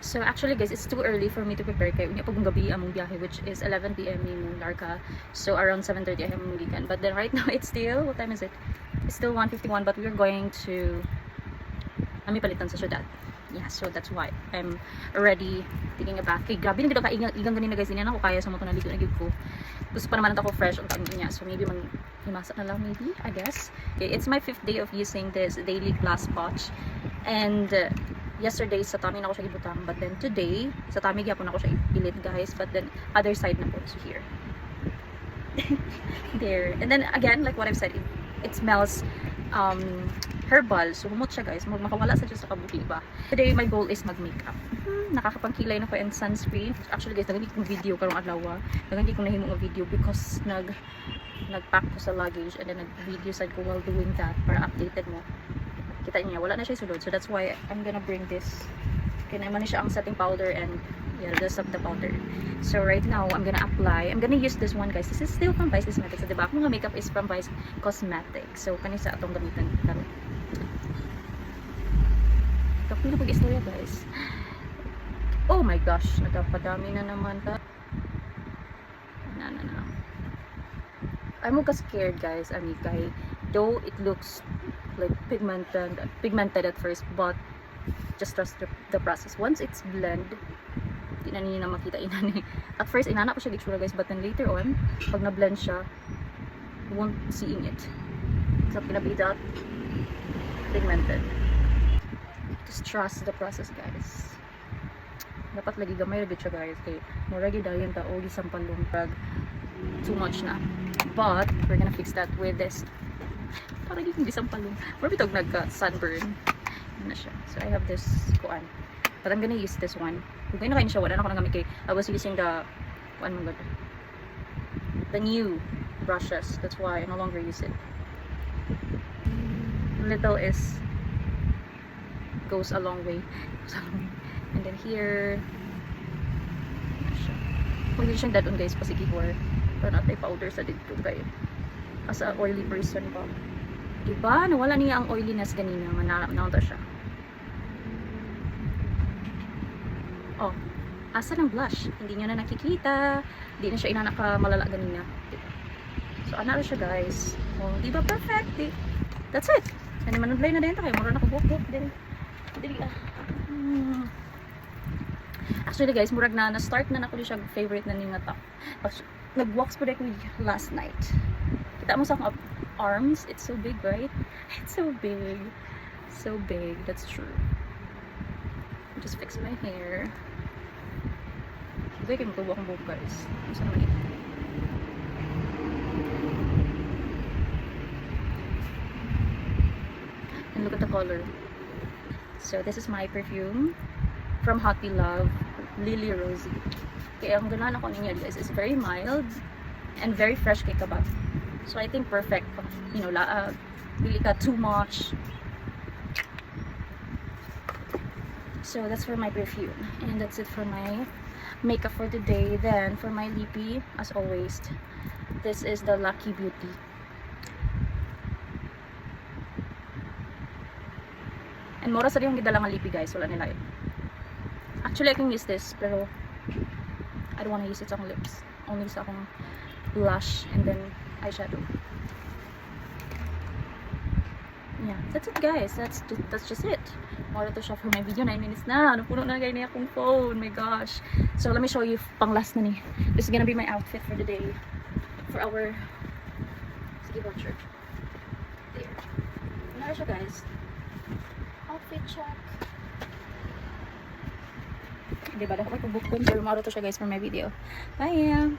So actually guys, it's too early for me to prepare kay unya pagong gabi among biyahe, which is 11 p.m. ni Larca. So around 7:30 I am gikan. But then right now it's still, what time is it? It's still 1:51, but we're going to ami palitan sa syudad. Yeah, so that's why I'm already taking a bath. Kay grabe na gid ka igang ganina guys, hindi na ako kaya sa moto naligo na gid ko. Gusto pa naman ako fresh ang niya. So maybe himasa na lang maybe, I guess. Okay, it's my 5th day of using this daily glass patch. And yesterday sa tummy na ako siya gibutang, but then today sa tummy gyapon ako siya ipilit guys, but then other side na po, so here. There. And then again, like what I've said, it smells herbal. So humot siya guys, makawala sa sa kabuhi ba. Today my goal is mag-makeup. Nakakapangkilay na ko and sunscreen. Actually guys, nagandi kong video karong adlaw. Nagandi kong nahimo nga video because nagpack ko sa luggage and then nag-video sad ko while doing that para updated mo. Kita niya, wala na siya sulod. So that's why I'm gonna bring this. Kaya naman siya ang setting powder and yeah, the rest of the powder. So right now, I'm gonna apply. I'm gonna use this one guys. This is still from Vice Cosmetics. So, diba? Ako mga makeup is from Vice Cosmetics. So kanisa atong gamitan. Kapag na pag-istorya guys. Oh my gosh, nagpapadami na naman ta. Na. I'm mga scared guys, amikay. Though it looks like pigmented at first, but just trust the process. Once it's blend, di na niyo na makita inani. At first inana pa siya gitsura guys, but then later on pag na blend siya, you won't seeing it. So pinabida pigmented. Just trust the process guys. Dapat lagi gamay ra siya guys, kay mura gyud dayon ta og isang palumpag too much na. But we're gonna fix that with this. Para gyud isang palung. Mura bitog nagka sunburn na siya. So I have this kuan. But I'm gonna use this one. Kung na kayo siya, wala na ako nagamit kay I was using the kuan mo the new brushes. That's why I no longer use it. Little is goes a long way. And then here kung hindi siyang dadon guys pasigihor pero natay powder sa dito kayo as a oily person ba, diba nawala niya ang oiliness ganina mananamta siya. Oh, asa ng blush, hindi niya na nakikita, hindi na siya inanaka malala ganina, diba? So ana siya guys. Oh, diba perfect eh? That's it. And manudlay na din ta kay mura na ko buhok din. Dili Actually guys, murag na start na nako siya favorite na ni nga ta. Nag-wax po ko last night. Kita mo sa akong arms, it's so big, right? It's so big. So big, that's true. Just fix my hair. Hindi kayo matuwa akong buhok guys. Isa naman ito. And look at the color. So this is my perfume from Happy Love, Lily Rosy. Kaya ang ganahan ako niya guys is very mild and very fresh kay kabag. So I think perfect. You know, really ka too much. So that's for my perfume. And that's it for my makeup for today. Then for my lippy, as always, this is the Lucky Beauty. And mura sa yung gidala nga lippy guys, wala nila yun. Actually, I can use this, pero I don't want to use it sa akong lips. Only sa akong blush and then eyeshadow. Yeah, that's it guys. That's just it. Mura to siya for my video. 9 minutes na. Napuno na gaya niya akong phone. My gosh. So let me show you pang last na ni. This is gonna be my outfit for the day. For our... Sige, watcher. There. Ano siya guys? Outfit check. Diba? Dapat ko book ko. Pero maro to siya guys for my video. Bye!